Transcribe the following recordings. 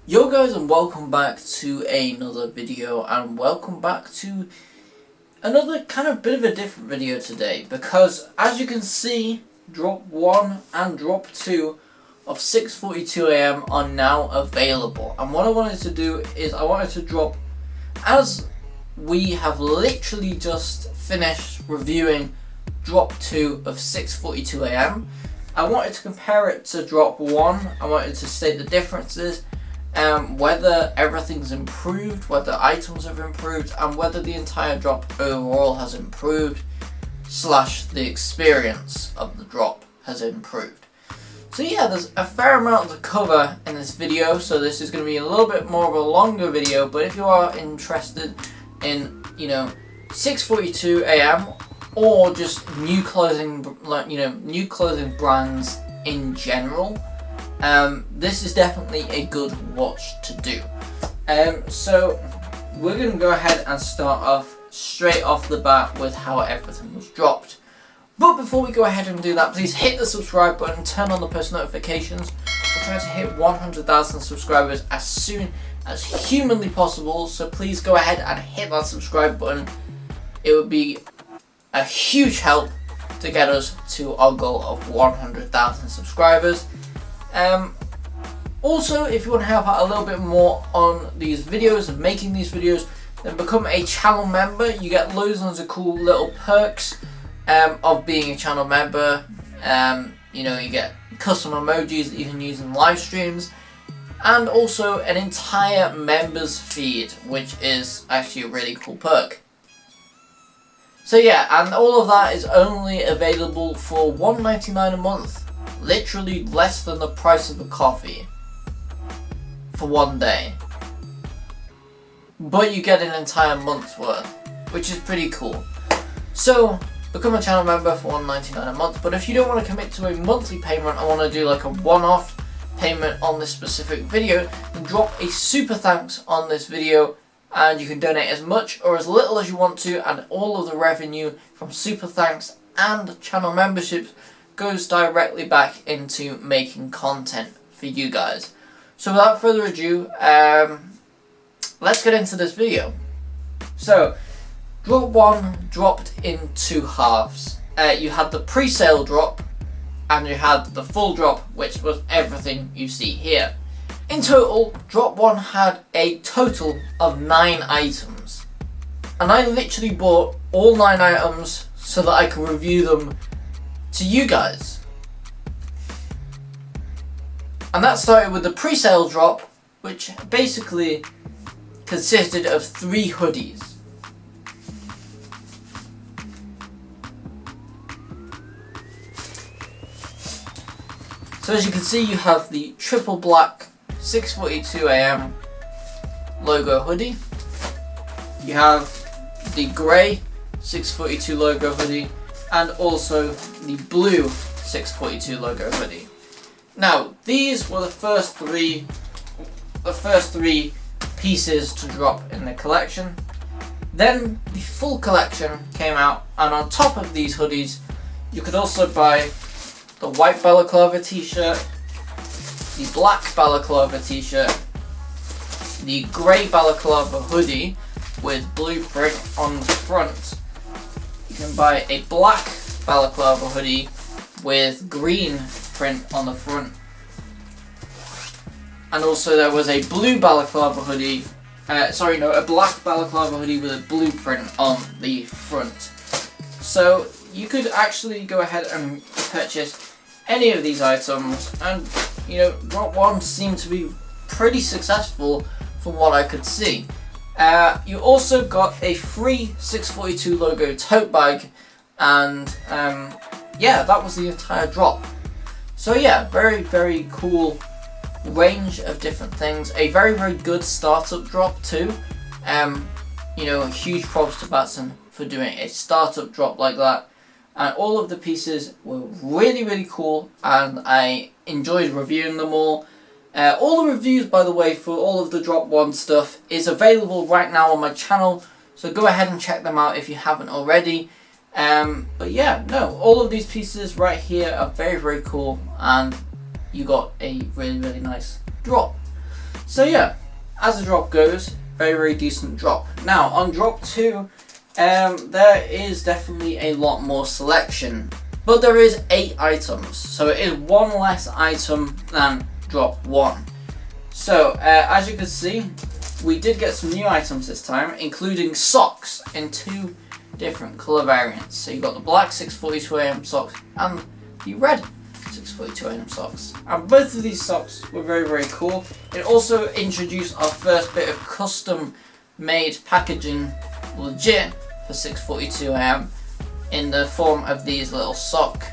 Yo guys, and welcome back to another video, and welcome back to another kind of bit of a different video today, because as you can see, drop 1 and drop 2 of 6:42 AM are now available. And what I wanted to do is I wanted to drop, as we have literally just finished reviewing drop 2 of 6:42 AM, I wanted to compare it to drop 1. I wanted to state the differences, whether everything's improved, whether items have improved, and whether the entire drop overall has improved, slash the experience of the drop has improved. So yeah, there's a fair amount to cover in this video, so this is going to be a little bit more of a longer video, but if you are interested in, 6:42 AM or just new clothing, new clothing brands in general, this is definitely a good watch to do. So we're going to go ahead and start off straight off the bat with how everything was dropped. But before we go ahead and do that, please hit the subscribe button, turn on the post notifications. We're trying to hit 100,000 subscribers as soon as humanly possible, so please go ahead and hit that subscribe button. It would be a huge help to get us to our goal of 100,000 subscribers. Also, if you want to help out a little bit more on these videos and making these videos, then become a channel member. You get loads of cool little perks of being a channel member. You get custom emojis that you can use in live streams, and also an entire members feed, which is actually a really cool perk. So yeah, and all of that is only available for $1.99 a month. Literally less than the price of a coffee for one day. But you get an entire month's worth, which is pretty cool. So become a channel member for $1.99 a month, but if you don't want to commit to a monthly payment, I want to do like a one-off payment on this specific video, then drop a super thanks on this video, and you can donate as much or as little as you want to, and all of the revenue from super thanks and channel memberships goes directly back into making content for you guys. So without further ado, let's get into this video. So, drop 1 dropped in 2 halves. You had the pre-sale drop, and you had the full drop, which was everything you see here. In total, drop 1 had a total of 9 items. And I literally bought all 9 items so that I could review them to you guys. And that started with the pre-sale drop, which basically consisted of 3 hoodies. So as you can see, you have the triple black 6:42 AM logo hoodie. You have the grey 6:42 logo hoodie, and also the blue 6:42 logo hoodie. Now, these were the first three pieces to drop in the collection. Then the full collection came out, and on top of these hoodies, you could also buy the white balaclava t-shirt, the black balaclava t-shirt, the grey balaclava hoodie with blue print on the front. You can buy a black balaclava hoodie with green print on the front, and also there was a blue balaclava hoodie, a black balaclava hoodie with a blue print on the front. So you could actually go ahead and purchase any of these items, and drop 1 seemed to be pretty successful from what I could see. You also got a free 6:42 logo tote bag, and yeah, that was the entire drop. So yeah, very, very cool range of different things. A very, very good startup drop too. Huge props to Batson for doing a startup drop like that. And all of the pieces were really, really cool, and I enjoyed reviewing them all. All the reviews, by the way, for all of the drop 1 stuff is available right now on my channel, so go ahead and check them out if you haven't already. But yeah, no, all of these pieces right here are very, very cool, and you got a really, really nice drop. So yeah, as the drop goes, very decent drop. Now on drop 2, there is definitely a lot more selection, but there is 8 items, so it is 1 less item than drop 1. So as you can see, we did get some new items this time, including socks in 2 different colour variants. So you got the black 642am socks and the red 642am socks, and both of these socks were very cool. It also introduced our first bit of custom made packaging, legit, for 642am in the form of these little sock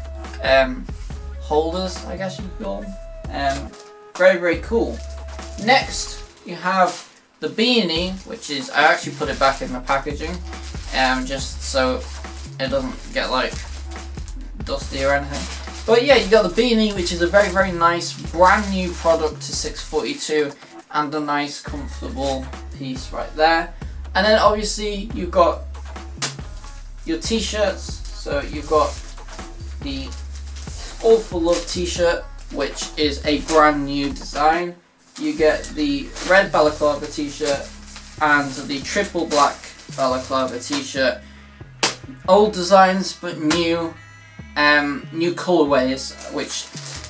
holders, I guess you could call them. Very cool. Next you have the beanie, which is, I actually put it back in the packaging just so it doesn't get like dusty or anything. But yeah, you got the beanie, which is a very nice brand new product to 642 and a nice comfortable piece right there. And then obviously you've got your t-shirts. So you've got the All for Love t-shirt, which is a brand new design. You get the red balaclava t-shirt and the triple black balaclava t-shirt. Old designs but new colorways, which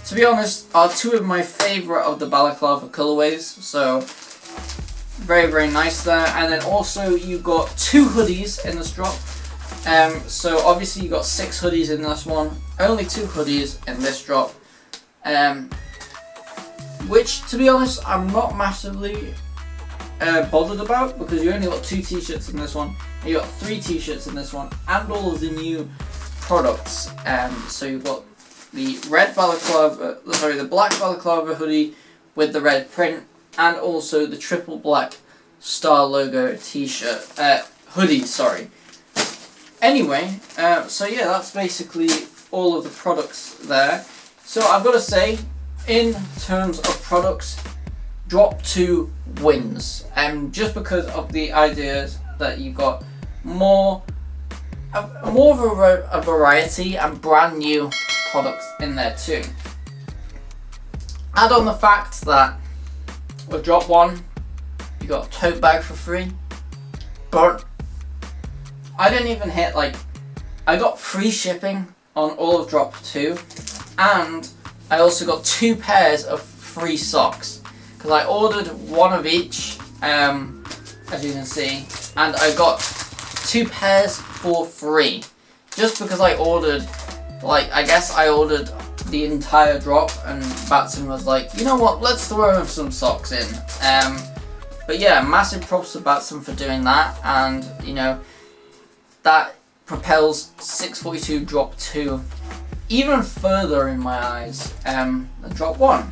to be honest are 2 of my favorite of the balaclava colorways, so very nice there. And then also you got 2 hoodies in this drop. So obviously you got 6 hoodies in this one, only 2 hoodies in this drop, which to be honest I'm not massively bothered about, because you only got 2 t-shirts in this one, and you got 3 t-shirts in this one, and all of the new products. So you've got the the black balaclava hoodie with the red print, and also the triple black star logo t-shirt, hoodie, sorry. Anyway, so yeah, that's basically all of the products there. So I've got to say, in terms of products, drop 2 wins, just because of the ideas that you've got more of a variety and brand new products in there too. Add on the fact that with drop 1 you got a tote bag for free, but I didn't even hit, like, I got free shipping on all of drop 2, and I also got 2 pairs of free socks, because I ordered 1 of each, as you can see, and I got 2 pairs for free, just because I ordered, like, I guess I ordered the entire drop, and Batson was like, you know what, let's throw some socks in. But yeah, massive props to Batson for doing that, and you know, that propels 642 drop 2 even further in my eyes than drop 1.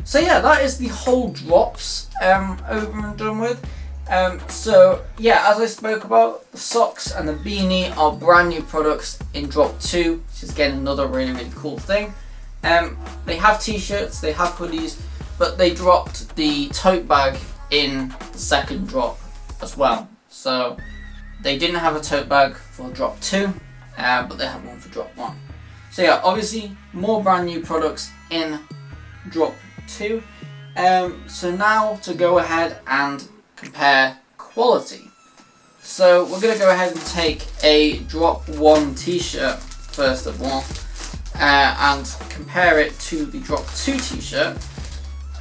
So yeah, that is the whole drops over and done with. So yeah, as I spoke about, the socks and the beanie are brand new products in drop 2, which is again another really cool thing. They have t-shirts, they have hoodies, but they dropped the tote bag in the second drop as well. So they didn't have a tote bag for drop 2, but they have one for drop 1. So yeah, obviously more brand new products in drop 2. So now to go ahead and compare quality. So we're going to go ahead and take a drop 1 t-shirt first of all, and compare it to the drop 2 t-shirt,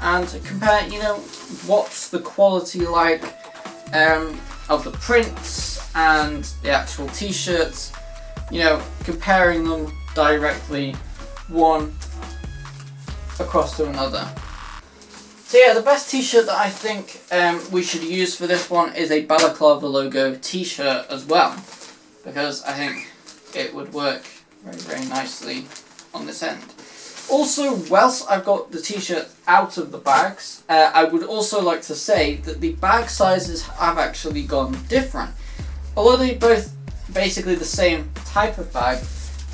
and compare, you know, what's the quality like of the prints and the actual t-shirts, you know, comparing them directly one across to another. So yeah, the best t-shirt that I think we should use for this one is a balaclava logo t-shirt as well, because I think it would work very nicely on this end. Also, whilst I've got the t-shirt out of the bags, I would also like to say that the bag sizes have actually gone different. Although they're both basically the same type of bag,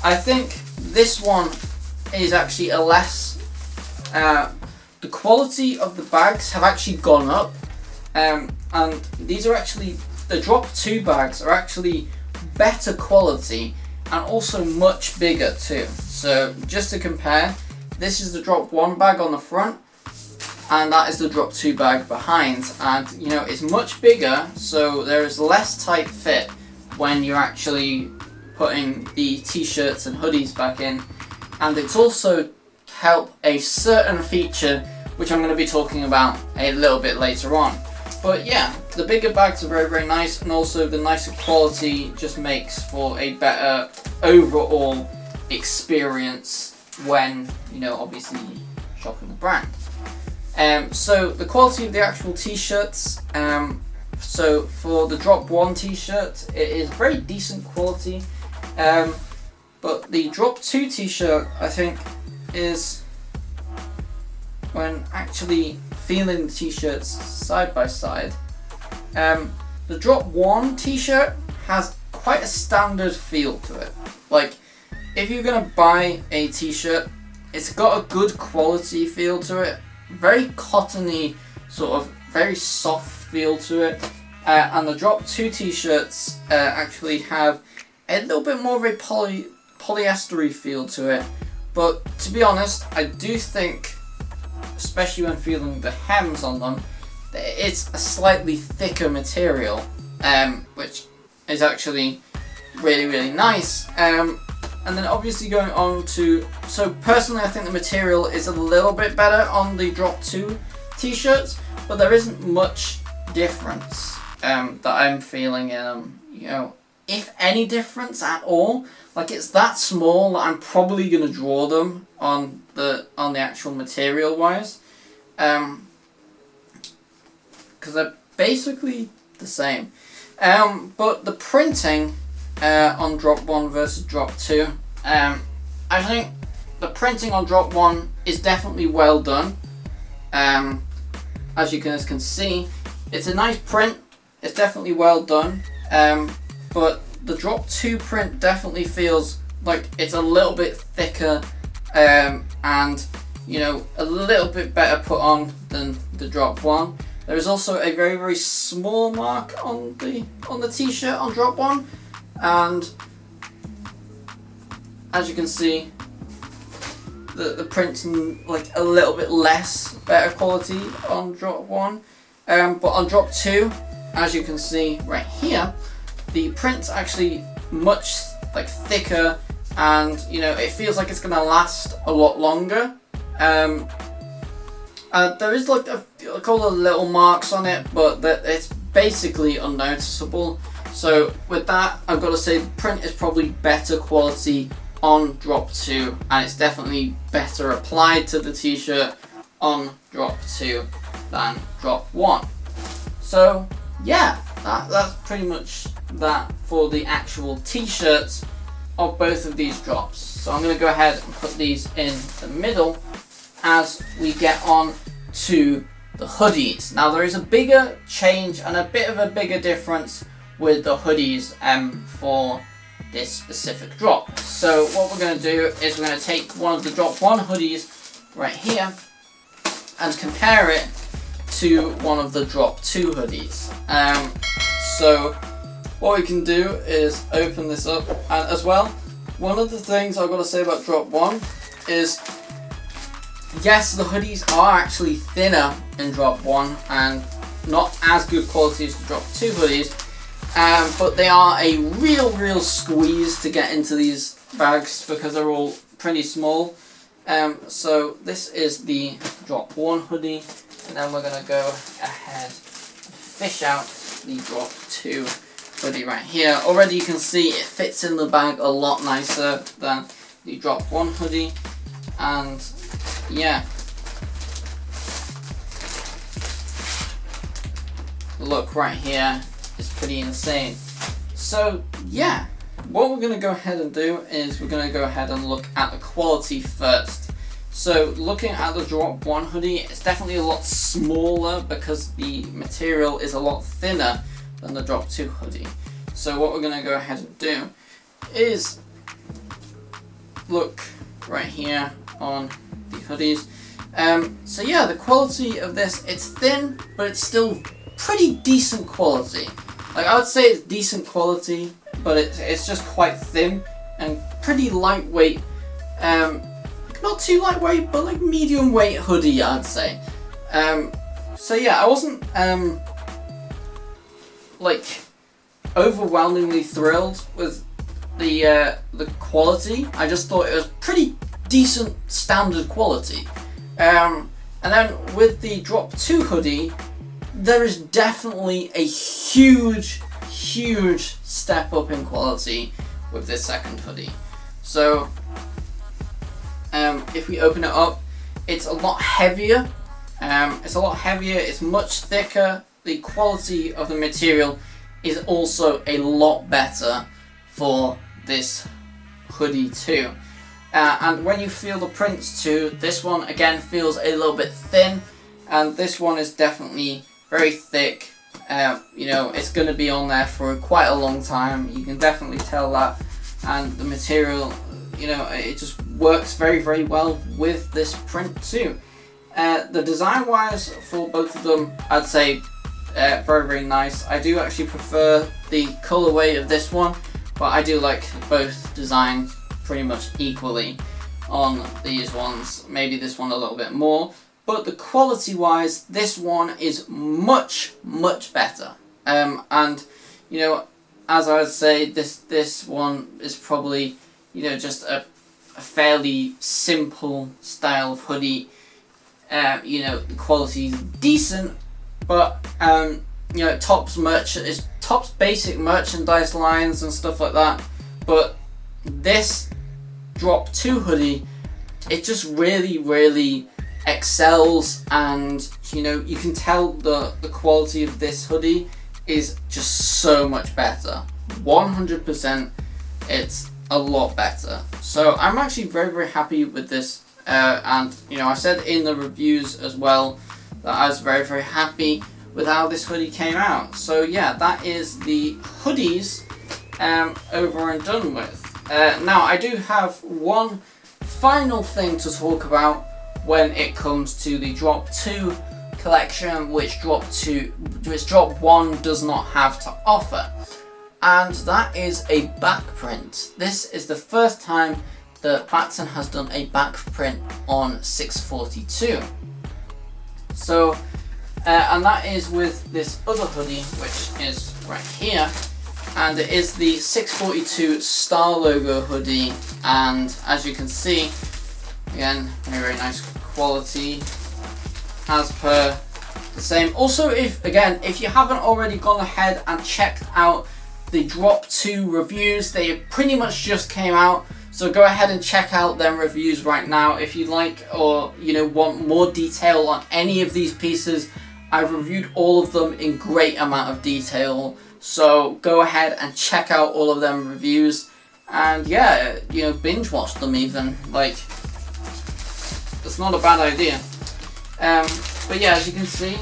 I think this one is actually a less... the quality of the bags have actually gone up, and these are actually, the drop 2 bags are actually better quality and also much bigger too. So just to compare, this is the drop 1 bag on the front, and that is the drop 2 bag behind, and you know, it's much bigger, so there is less tight fit when you're actually putting the t-shirts and hoodies back in, and it's also helped a certain feature which I'm going to be talking about a little bit later on. But yeah, the bigger bags are very, very nice, and also the nicer quality just makes for a better overall experience when, you know, obviously shopping the brand. So the quality of the actual t-shirts, so for the drop 1 t-shirt, it is very decent quality, but the drop 2 t-shirt, I think, is, when actually feeling the t-shirts side by side, the drop 1 t-shirt has quite a standard feel to it. Like, if you're gonna buy a t-shirt, it's got a good quality feel to it, very cottony, sort of very soft feel to it, and the drop 2 t-shirts actually have a little bit more of a polyestery feel to it. But to be honest, I do think, especially when feeling the hems on them, that it's a slightly thicker material, which is actually really, really nice. And then obviously going on to, so personally I think the material is a little bit better on the drop 2 t-shirts, but there isn't much difference that I'm feeling in them, you know, if any difference at all. Like, it's that small that I'm probably going to draw them on the actual material wise, because they're basically the same. But the printing on drop 1 versus drop 2, I think the printing on drop 1 is definitely well done. As you guys can see, it's a nice print, it's definitely well done, but the drop 2 print definitely feels like it's a little bit thicker, and you know, a little bit better put on than the drop 1. There is also a very, very small mark on the t-shirt on drop 1, and as you can see, the print's like a little bit less better quality on drop 1, but on drop 2, as you can see right here, the print's actually much like thicker, and you know, it feels like it's gonna last a lot longer. There is like a couple of little marks on it, but it's basically unnoticeable. So with that, I've got to say the print is probably better quality on drop 2, and it's definitely better applied to the t-shirt on drop 2 than drop 1. So yeah, that's pretty much that for the actual t-shirts of both of these drops. So I'm going to go ahead and put these in the middle as we get on to the hoodies. Now there is a bigger change and a bit of a bigger difference with the hoodies for this specific drop. So what we're going to do is we're going to take one of the drop 1 hoodies right here and compare it to one of the drop 2 hoodies. So what we can do is open this up, and as well, one of the things I've got to say about drop 1 is, yes, the hoodies are actually thinner in drop 1 and not as good quality as the drop 2 hoodies, but they are a real squeeze to get into these bags because they're all pretty small. So this is the drop 1 hoodie, and then we're going to go ahead and fish out the drop 2 hoodie right here. Already you can see it fits in the bag a lot nicer than the drop 1 hoodie, and yeah, the look right here is pretty insane. So yeah, what we're going to go ahead and do is we're going to go ahead and look at the quality first. So looking at the drop 1 hoodie, it's definitely a lot smaller because the material is a lot thinner than the drop 2 hoodie. So what we're going to go ahead and do is look right here on the hoodies. So yeah, the quality of this, it's thin, but it's still pretty decent quality. Like, I would say it's decent quality, but it's just quite thin and pretty lightweight. Not too lightweight, but like medium weight hoodie, I'd say. So yeah, I wasn't like overwhelmingly thrilled with the quality. I just thought it was pretty decent standard quality. And then with the Drop 2 hoodie, there is definitely a huge step up in quality with this second hoodie. So if we open it up, it's a lot heavier. It's much thicker. The quality of the material is also a lot better for this hoodie too. And when you feel the prints too, this one again feels a little bit thin, and this one is definitely very thick. You know, it's going to be on there for quite a long time. You can definitely tell that, and the material, you know, it just works very well with this print too. The design wise for both of them, I'd say very nice. I do actually prefer the colorway of this one, but I do like both designs pretty much equally on these ones. Maybe this one a little bit more, but the quality wise, this one is much better. And you know, as I would say, this one is probably, you know, just a fairly simple style of hoodie. You know, the quality is decent, but you know, it tops basic merchandise lines and stuff like that. But this Drop 2 hoodie, it just really excels, and you know, you can tell the quality of this hoodie is just so much better. 100%, it's a lot better. So I'm actually very happy with this, and you know, I said in the reviews as well that I was very happy with how this hoodie came out. So yeah, that is the hoodies over and done with. Now I do have one final thing to talk about when it comes to the Drop 2 collection, which Drop 1 does not have to offer, and that is a back print. This is the first time that Batson has done a back print on 642. So and that is with this other hoodie, which is right here, and it is the 642 Star logo hoodie, and as you can see, again, very nice quality as per the same. Also, if you haven't already gone ahead and checked out the Drop 2 reviews, they pretty much just came out, so go ahead and check out them reviews right now if you like, or you know, want more detail on any of these pieces. I've reviewed all of them in great amount of detail, so go ahead and check out all of them reviews, and yeah, you know, binge watch them even. Like, it's not a bad idea. But yeah, as you can see,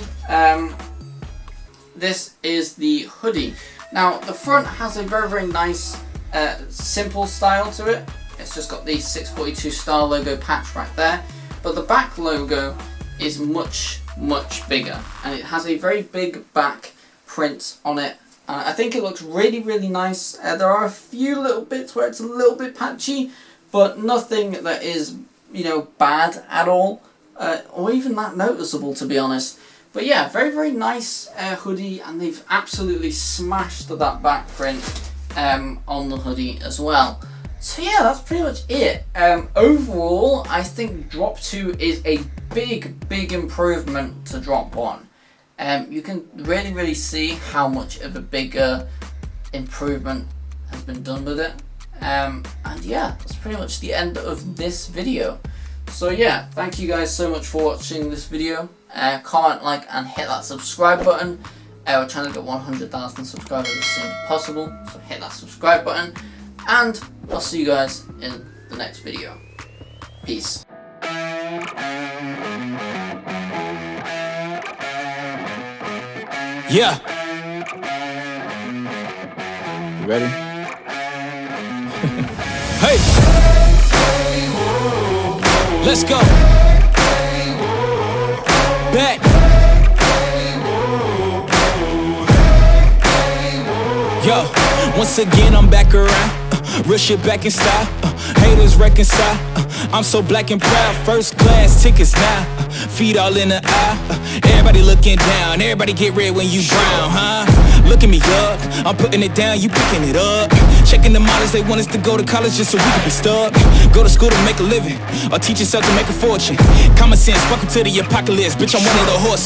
this is the hoodie. Now the front has a very nice simple style to it. It's just got the 642 Star logo patch right there, but the back logo is much bigger, and it has a very big back print on it. I think it looks really nice. There are a few little bits where it's a little bit patchy, but nothing that is, you know, bad at all, or even that noticeable, to be honest. But yeah, very nice hoodie, and they've absolutely smashed that back print on the hoodie as well. So yeah, that's pretty much it. Overall, I think Drop 2 is a big improvement to Drop 1. You can really see how much of a bigger improvement has been done with it. And yeah, that's pretty much the end of this video. So yeah, thank you guys so much for watching this video. Comment, like, and hit that subscribe button. We're trying to get 100,000 subscribers as soon as possible, so hit that subscribe button, and I'll see you guys in the next video. Peace. Yeah. You ready? Hey. Let's go. Back. Yo, once again I'm back around. Real shit back in style. Haters reconcile. I'm so black and proud. First class tickets now. Feet all in the aisle. Everybody looking down, everybody get red when you brown, huh? Look at me up, I'm putting it down, you picking it up. Checking the models, they want us to go to college just so we can be stuck. Go to school to make a living, or teach yourself to make a fortune. Common sense, welcome to the apocalypse, bitch, I'm one of the horsemen.